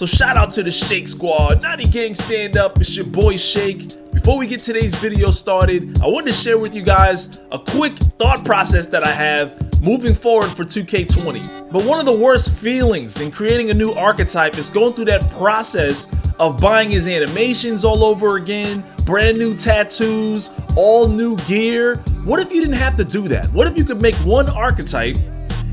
So shout out to the Shake Squad. 90 Gang stand up. It's your boy Shake. Before we get today's video started, I wanted to share with you guys a quick thought process that I have moving forward for 2K20. But one of the worst feelings in creating a new archetype is going through that process of buying his animations all over again, brand new tattoos, all new gear. What if you didn't have to do that? What if you could make one archetype,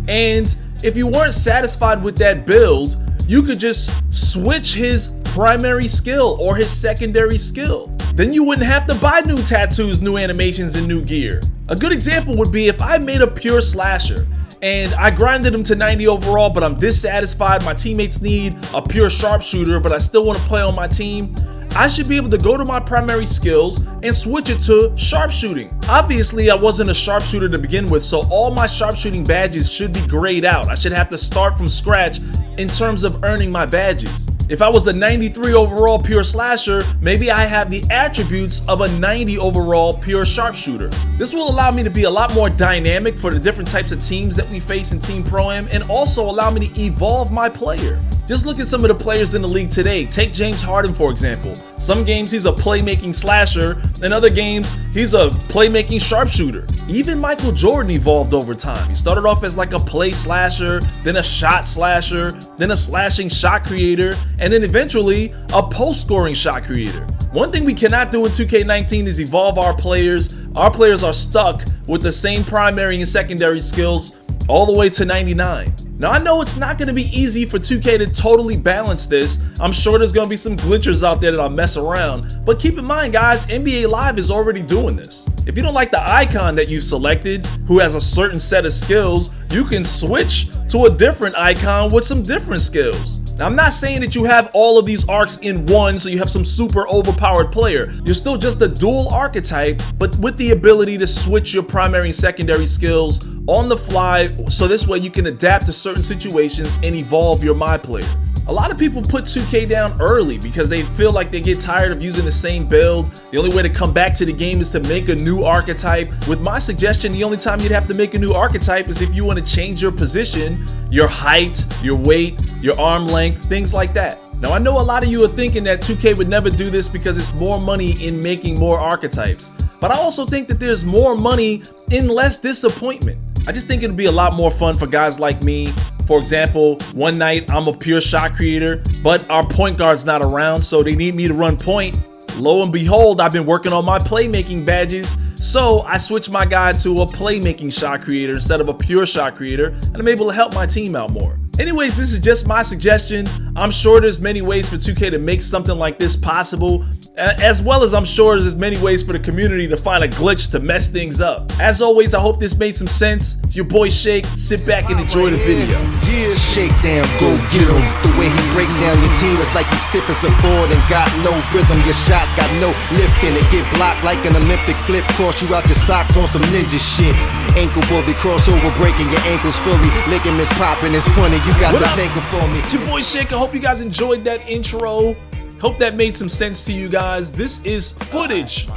and if you weren't satisfied with that build, you could just switch his primary skill or his secondary skill? Then you wouldn't have to buy new tattoos, new animations, and new gear. A good example would be if I made a pure slasher and I grinded him to 90 overall, but I'm dissatisfied, my teammates need a pure sharpshooter, but I still want to play on my team. I should be able to go to my primary skills and switch it to sharpshooting. Obviously, I wasn't a sharpshooter to begin with, so all my sharpshooting badges should be grayed out. I should have to start from scratch in terms of earning my badges. If I was a 93 overall pure slasher, maybe I have the attributes of a 90 overall pure sharpshooter. This will allow me to be a lot more dynamic for the different types of teams that we face in Team Pro-Am, and also allow me to evolve my player. Just look at some of the players in the league today. Take James Harden, for example. Some games he's a playmaking slasher, in other games he's a playmaking sharpshooter. Even Michael Jordan evolved over time. He started off as like a play slasher, then a shot slasher, then a slashing shot creator, and then eventually a post-scoring shot creator. One thing we cannot do in 2K19 is evolve our players. Our players are stuck with the same primary and secondary skills all the way to 99. Now, I know it's not going to be easy for 2K to totally balance this. I'm sure there's going to be some glitchers out there that I'll mess around. But keep in mind, guys, NBA Live is already doing this. If you don't like the icon that you've selected, who has a certain set of skills, you can switch to a different icon with some different skills. Now, I'm not saying that you have all of these arcs in one, so you have some super overpowered player. You're still just a dual archetype, but with the ability to switch your primary and secondary skills on the fly, so this way you can adapt to certain situations and evolve your MyPlayer. A lot of people put 2K down early because they feel like they get tired of using the same build. The only way to come back to the game is to make a new archetype. With my suggestion, the only time you'd have to make a new archetype is if you want to change your position, your height, your weight, your arm length, things like that. Now, I know a lot of you are thinking that 2K would never do this because it's more money in making more archetypes. But I also think that there's more money in less disappointment. I just think it'd be a lot more fun for guys like me. For example, one night I'm a pure shot creator, but our point guard's not around, so they need me to run point. Lo and behold, I've been working on my playmaking badges, so I switched my guy to a playmaking shot creator instead of a pure shot creator, and I'm able to help my team out more. Anyways, this is just my suggestion. I'm sure there's many ways for 2K to make something like this possible, as well as I'm sure there's many ways for the community to find a glitch to mess things up. As always, I hope this made some sense. It's your boy Shake. Sit back and enjoy the video. Yeah, shake down, go get him. The way he break down your team, it's like he's stiff as a board and got no rhythm. Your shots got no lift in it. Get blocked like an Olympic flip. Cross you out your socks on some ninja shit. Ankle bully, crossover breaking your ankles fully. Ligaments popping, it's funny. You got to thank him for me. It's your boy Shake. I hope you guys enjoyed that intro. Hope that made some sense to you guys. This is footage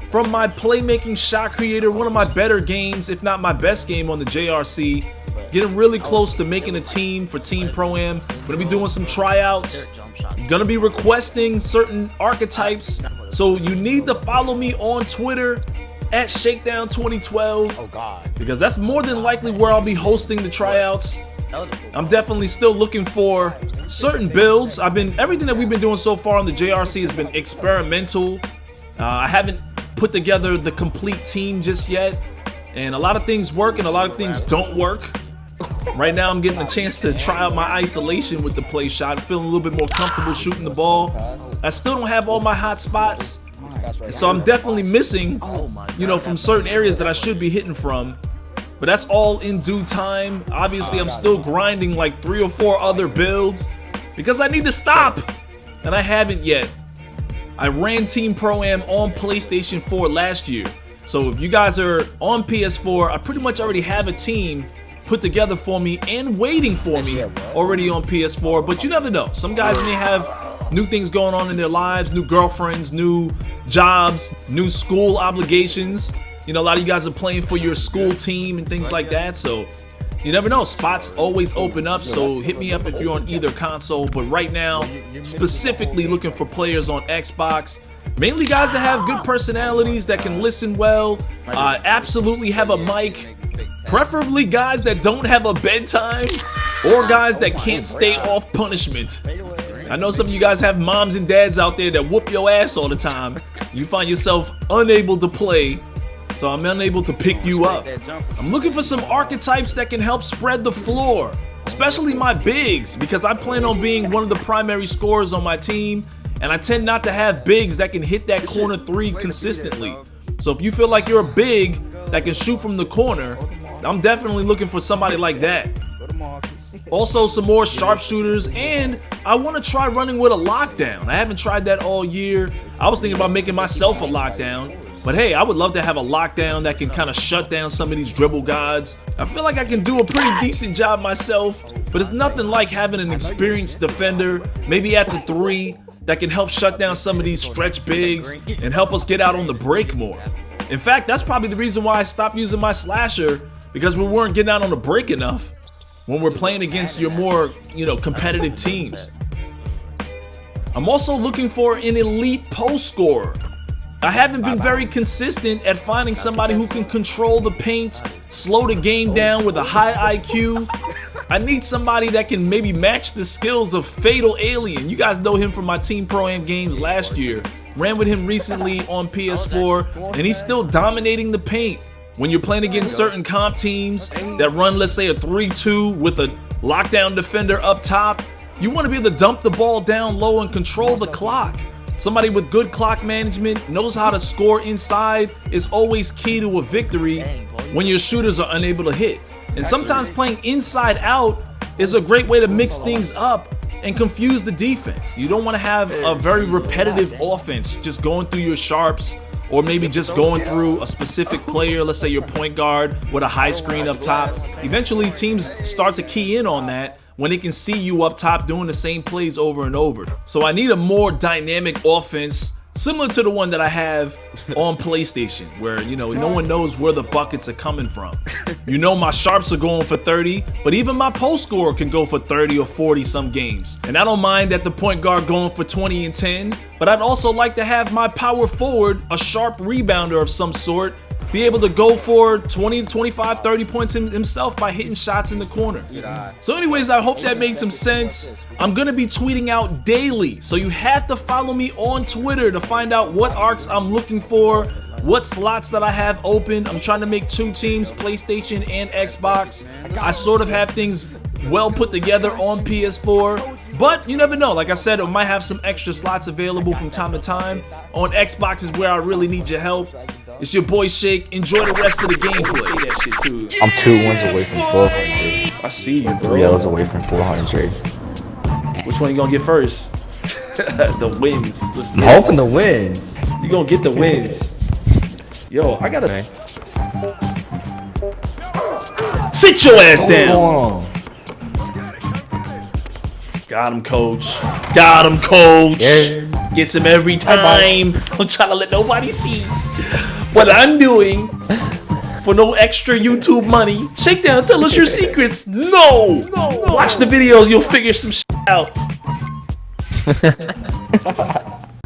from my playmaking shot creator, one of my better games, if not my best game on the JRC. Getting really close to making a team for Team Pro-Am. Gonna be doing some tryouts. Gonna be requesting certain archetypes. So you need to follow me on Twitter at ShakeDown2012, because that's more than likely where I'll be hosting the tryouts. I'm definitely still looking for certain builds. Everything that we've been doing so far on the JRC has been experimental. I haven't put together the complete team just yet, and a lot of things work and a lot of things don't work. Right now I'm getting a chance to try out my isolation with the play shot, feeling a little bit more comfortable shooting the ball. I still don't have all my hot spots, and so I'm definitely missing, from certain areas that I should be hitting from. But that's all in due time. Obviously, I'm still grinding like 3 or 4 other builds because I need to stop, and I haven't yet. I ran Team Pro-Am on PlayStation 4 last year. So if you guys are on PS4, I pretty much already have a team put together for me and waiting for me already on PS4. But you never know. Some guys may have new things going on in their lives, new girlfriends, new jobs, new school obligations. A lot of you guys are playing for your school team and things like that. So you never know, spots always open up, so hit me up if you're on either console. But right now, specifically looking for players on Xbox. Mainly guys that have good personalities, that can listen well, absolutely have a mic, preferably guys that don't have a bedtime, or guys that can't stay off punishment. I know some of you guys have moms and dads out there that whoop your ass all the time. You find yourself unable to play, so I'm unable to pick you up. I'm looking for some archetypes that can help spread the floor, especially my bigs, because I plan on being one of the primary scorers on my team, and I tend not to have bigs that can hit that corner 3 consistently. So if you feel like you're a big that can shoot from the corner, I'm definitely looking for somebody like that. Also some more sharpshooters, and I want to try running with a lockdown. I haven't tried that all year. I was thinking about making myself a lockdown, but hey, I would love to have a lockdown that can kind of shut down some of these dribble gods. I feel like I can do a pretty decent job myself, but it's nothing like having an experienced defender, maybe at the 3, that can help shut down some of these stretch bigs and help us get out on the break more. In fact, that's probably the reason why I stopped using my slasher, because we weren't getting out on the break enough when we're playing against your more, competitive teams. I'm also looking for an elite post scorer. I haven't been very consistent at finding somebody who can control the paint, slow the game down with a high IQ. I need somebody that can maybe match the skills of Fatal Alien. You guys know him from my Team Pro-Am games last year. Ran with him recently on PS4, and he's still dominating the paint. When you're playing against certain comp teams that run, let's say, a 3-2 with a lockdown defender up top, you want to be able to dump the ball down low and control the clock. Somebody with good clock management, knows how to score inside, is always key to a victory when your shooters are unable to hit. And sometimes playing inside out is a great way to mix things up and confuse the defense. You don't want to have a very repetitive offense just going through your sharps, or maybe just going through a specific player, let's say your point guard with a high screen up top. Eventually teams start to key in on that when they can see you up top doing the same plays over and over. So I need a more dynamic offense, similar to the one that I have on PlayStation, where, no one knows where the buckets are coming from. My sharps are going for 30, but even my post scorer can go for 30 or 40 some games. And I don't mind at the point guard going for 20 and 10, but I'd also like to have my power forward, a sharp rebounder of some sort, be able to go for 20 to 25, 30 points himself by hitting shots in the corner. So anyways, I hope that made some sense. I'm gonna be tweeting out daily, so you have to follow me on Twitter to find out what arcs I'm looking for, what slots that I have open. I'm trying to make 2 teams, PlayStation and Xbox. I sort of have things well put together on PS4, but you never know. Like I said, I might have some extra slots available from time to time. On Xbox is where I really need your help. It's your boy Shake. Enjoy the rest of the gameplay. Say that shit too. I'm 2 wins away from 400. I see you, bro. 3 L's away from 400. Which one you gonna get first? The wins. Let's I'm hoping the wins. You gonna get the wins. Yo, I gotta sit your ass down. Got him, coach. Got him, coach. Yeah. Gets him every time. I'm trying to let nobody see what I'm doing for no extra YouTube money. Shakedown, tell us your secrets. No. Watch the videos, you'll figure some shit out.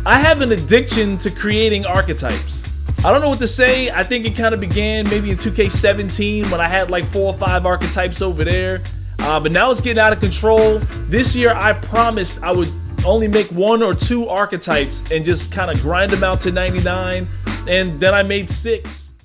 I have an addiction to creating archetypes. I don't know what to say. I think it kind of began maybe in 2K17 when I had like 4 or 5 archetypes over there. But now it's getting out of control. This year I promised I would only make 1 or 2 archetypes and just kind of grind them out to 99, and then I made 6.